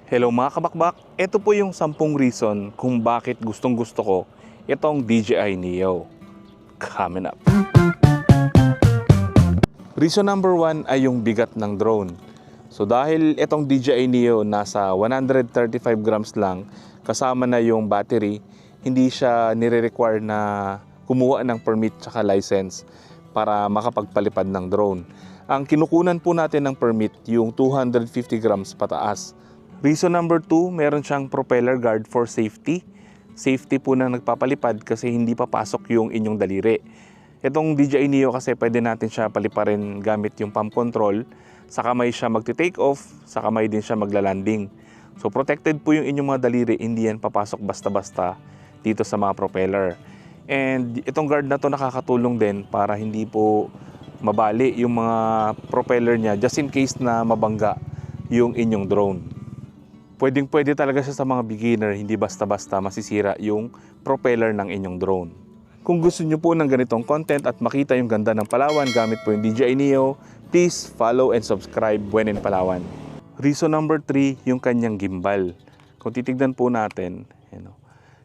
Hello mga kabakbak, ito po yung 10 reason kung bakit gustong-gusto ko itong DJI Neo. Coming up. Reason number 1 ay yung bigat ng drone. So dahil itong DJI Neo nasa 135 grams lang, kasama na yung battery, hindi siya nire-require na kumuha ng permit tsaka license para makapagpalipad ng drone. Ang kinukunan po natin ng permit yung 250 grams pataas. Reason number 2, meron siyang propeller guard for safety. Safety po na nagpapalipad kasi hindi papasok yung inyong daliri. Itong DJI Neo kasi pwede natin siya paliparin gamit yung palm control. Sa kamay siya magti-take off, sa kamay din siya magla-landing. So protected po yung inyong mga daliri, hindi yan papasok basta-basta dito sa mga propeller. And itong guard na to nakakatulong din para hindi po mabali yung mga propeller niya just in case na mabangga yung inyong drone. Pwedeng-pwede talaga siya sa mga beginner, hindi basta-basta masisira yung propeller ng inyong drone. Kung gusto niyo po ng ganitong content at makita yung ganda ng Palawan gamit po yung DJI Neo, please follow and subscribe when in Palawan. Reason number 3, yung kanyang gimbal. Kung titignan po natin,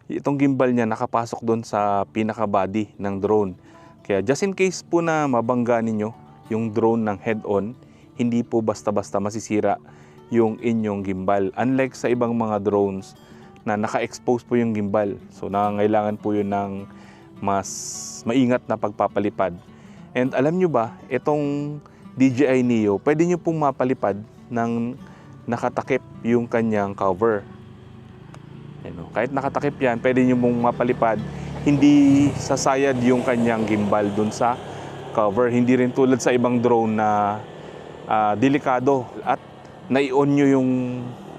itong gimbal niya nakapasok doon sa pinaka-body ng drone. Kaya just in case po na mabangga ninyo yung drone ng head-on, hindi po basta-basta masisira yung inyong gimbal. Unlike sa ibang mga drones na naka-expose po yung gimbal. So nangangailangan po yun ng mas maingat na pagpapalipad. And alam nyo ba, itong DJI Neo, pwede nyo pong mapalipad ng nakatakip yung kanyang cover. Kahit nakatakip yan, pwede nyo pong mapalipad. Hindi sasayad yung kanyang gimbal dun sa cover. Hindi rin tulad sa ibang drone na delikado at nai-on nyo yung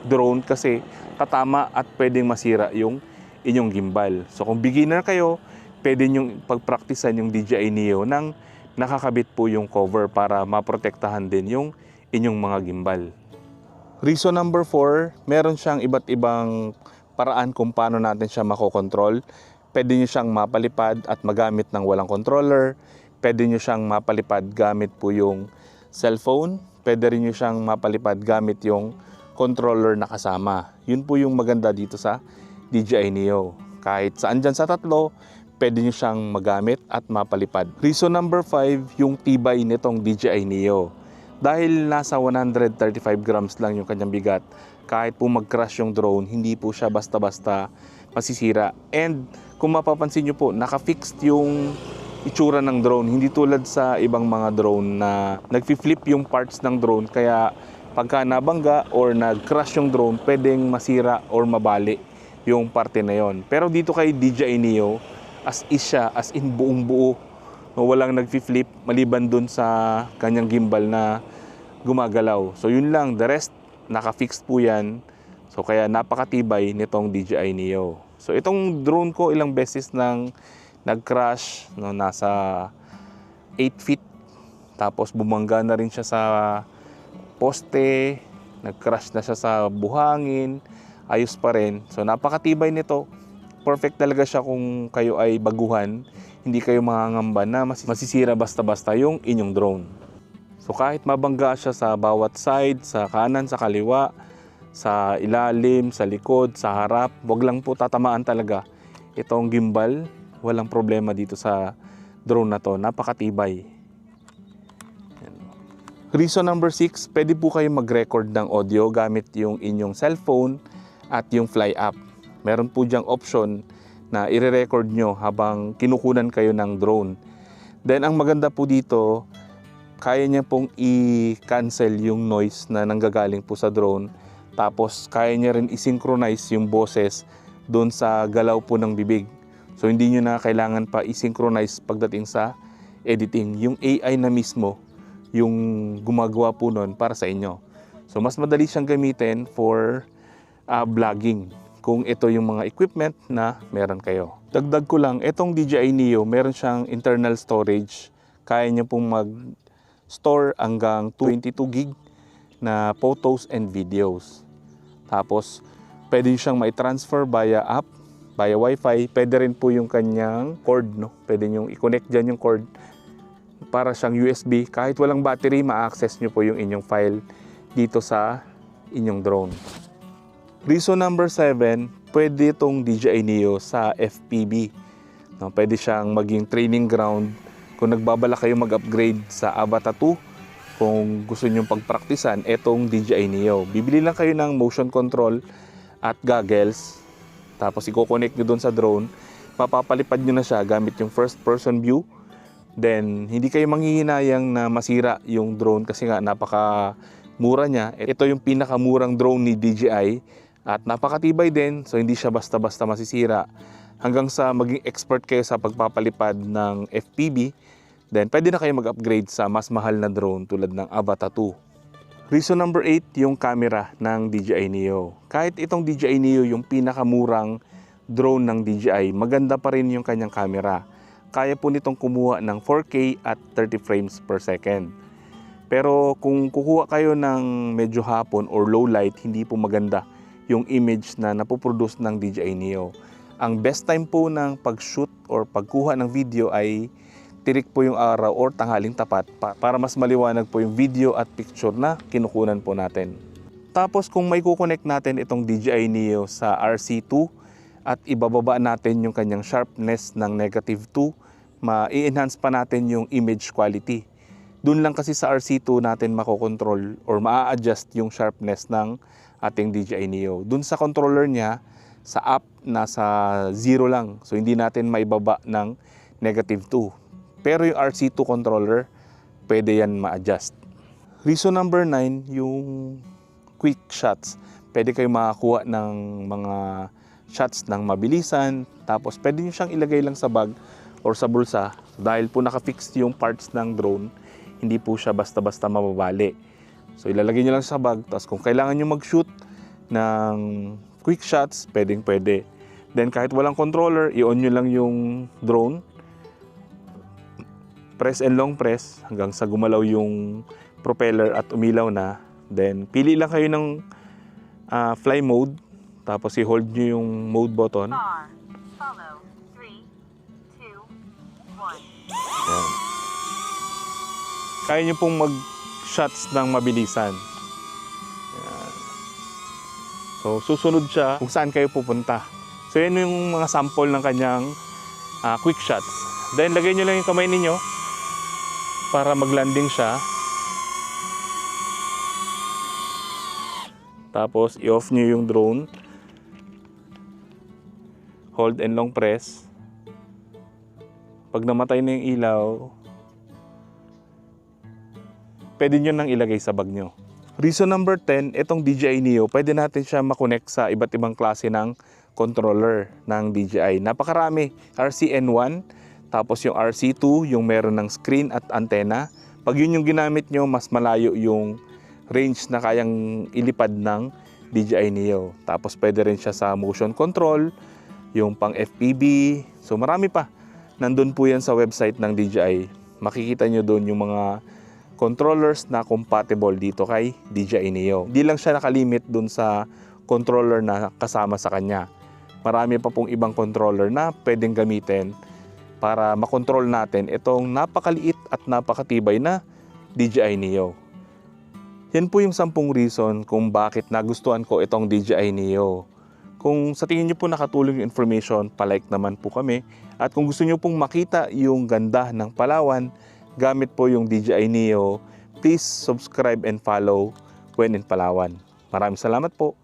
drone kasi tatama at pwedeng masira yung inyong gimbal. So kung beginner kayo, pwede nyo pagpraktisan yung DJI Neo nang nakakabit po yung cover para maprotektahan din yung inyong mga gimbal. Reason number 4, meron siyang iba't ibang paraan kung paano natin siya makokontrol. Pwede nyo siyang mapalipad at magamit ng walang controller. Pwede nyo siyang mapalipad gamit po yung cellphone. Pwede rin nyo siyang mapalipad gamit yung controller na kasama. Yun po yung maganda dito sa DJI Neo. Kahit saan dyan sa tatlo, pwede nyo siyang magamit at mapalipad. Reason number 5, yung tibay nitong DJI Neo. Dahil nasa 135 grams lang yung kanyang bigat, kahit po mag-crash yung drone, hindi po siya basta-basta masisira. And kung mapapansin nyo po, naka-fixed yung itsura ng drone, hindi tulad sa ibang mga drone na nagfi-flip yung parts ng drone, kaya pagka nabangga or nag-crash yung drone, pwedeng masira or mabali yung parte na yon. Pero dito kay DJI Neo, as is siya, as in buong buo, walang nagfi-flip maliban dun sa kanyang gimbal na gumagalaw. So yun lang, the rest naka-fixed po yan. So kaya napakatibay nitong DJI Neo. So itong drone ko ilang beses nang nag-crash, nasa 8 feet. Tapos bumangga na rin siya sa poste, nag-crash na siya sa buhangin, ayos pa rin. So napakatibay nito. Perfect talaga siya kung kayo ay baguhan. Hindi kayo mangangamba na masisira basta-basta yung inyong drone. So kahit mabangga siya sa bawat side, sa kanan, sa kaliwa, sa ilalim, sa likod, sa harap, wag lang po tatamaan talaga itong gimbal. Walang problema dito sa drone na to. Napakatibay. Reason number 6, pwede po kayo mag-record ng audio gamit yung inyong cellphone at yung Fly app. Meron po diyang option na i-record nyo habang kinukunan kayo ng drone. Then ang maganda po dito, kaya niya pong i-cancel yung noise na nanggagaling po sa drone. Tapos kaya niya rin i-synchronize yung boses doon sa galaw po ng bibig. So hindi nyo na kailangan pa i-synchronize pagdating sa editing. Yung AI na mismo yung gumagawa po nun para sa inyo. So mas madali siyang gamitin for vlogging kung ito yung mga equipment na meron kayo. Dagdag ko lang, itong DJI Neo meron siyang internal storage. Kaya niya pong mag-store hanggang 22 gig na photos and videos. Tapos pwede siyang mai-transfer via app, via Wi-Fi. Pwede rin po yung kanyang cord, Pwede nyo i-connect dyan yung cord para siyang USB. Kahit walang battery, ma-access nyo po yung inyong file dito sa inyong drone. Reason number 7, pwede itong DJI Neo sa FPV. No, pwede siyang maging training ground kung nagbabala kayo mag-upgrade sa Avata 2. Kung gusto nyong pagpraktisan, etong DJI Neo. Bibili lang kayo ng motion control at goggles. Tapos i-connect nyo doon sa drone. Mapapalipad nyo na siya gamit yung first person view. Then, hindi kayo manghihinayang na masira yung drone kasi nga napaka-mura niya. Ito yung pinakamurang drone ni DJI at napakatibay din, so hindi siya basta-basta masisira. Hanggang sa maging expert kayo sa pagpapalipad ng FPV, then pwede na kayo mag-upgrade sa mas mahal na drone tulad ng Avata 2. Reason number 8, yung camera ng DJI Neo. Kahit itong DJI Neo yung pinakamurang drone ng DJI, maganda pa rin yung kanyang camera. Kaya po nitong kumuha ng 4K at 30 frames per second. Pero kung kukuha kayo ng medyo hapon or low light, hindi po maganda yung image na napoproduce ng DJI Neo. Ang best time po ng pag-shoot or pagkuha ng video ay tirik po yung araw or tanghaling tapat para mas maliwanag po yung video at picture na kinukunan po natin. Tapos kung may kukonect natin itong DJI Neo sa RC2 at ibababa natin yung kanyang sharpness ng -2, ma-enhance pa natin yung image quality. Doon lang kasi sa RC2 natin makokontrol or maa-adjust yung sharpness ng ating DJI Neo. Doon sa controller niya, sa app, nasa 0 lang. So hindi natin maibaba ng -2. Pero yung RC2 controller, pwede yan ma-adjust. Reason number 9, yung quick shots. Pwede kayo makakuha ng mga shots ng mabilisan. Tapos pwede nyo siyang ilagay lang sa bag or sa bulsa. Dahil po nakafix yung parts ng drone, hindi po siya basta-basta mababali. So ilalagay nyo lang sa bag, tapos kung kailangan nyo mag-shoot ng quick shots, pwede. Then kahit walang controller, i-on nyo lang yung drone, press and long press hanggang sa gumalaw yung propeller at umilaw na. Then pili lang kayo ng fly mode, tapos i-hold nyo yung mode button. Follow. 3, 2, 1. Yan. Kaya nyo pong mag-shots ng mabilisan. Yan. So, susunod siya kung saan kayo pupunta. So, yan yung mga sample ng kanyang quick shots. Then, lagay nyo lang yung kamay ninyo para mag-landing siya. Tapos, i-off nyo yung drone. Hold and long press. Pag namatay na yung ilaw, pwede nyo nang ilagay sa bag nyo. Reason number 10, itong DJI Neo, pwede natin siya makonect sa iba't ibang klase ng controller ng DJI. Napakarami. RCN1, tapos yung RC2, yung meron ng screen at antenna. Pag yun yung ginamit nyo, mas malayo yung range na kayang ilipad ng DJI Neo. Tapos pwede rin siya sa motion control, yung pang FPV. So marami pa. Nandun po yan sa website ng DJI. Makikita nyo doon yung mga controllers na compatible dito kay DJI Neo. Hindi lang siya nakalimit doon sa controller na kasama sa kanya. Marami pa pong ibang controller na pwedeng gamitin para makontrol natin itong napakaliit at napakatibay na DJI Neo. Yan po yung 10 reason kung bakit nagustuhan ko itong DJI Neo. Kung sa tingin nyo po nakatulong yung information, palike naman po kami. At kung gusto nyo pong makita yung ganda ng Palawan, gamit po yung DJI Neo, please subscribe and follow when in Palawan. Maraming salamat po.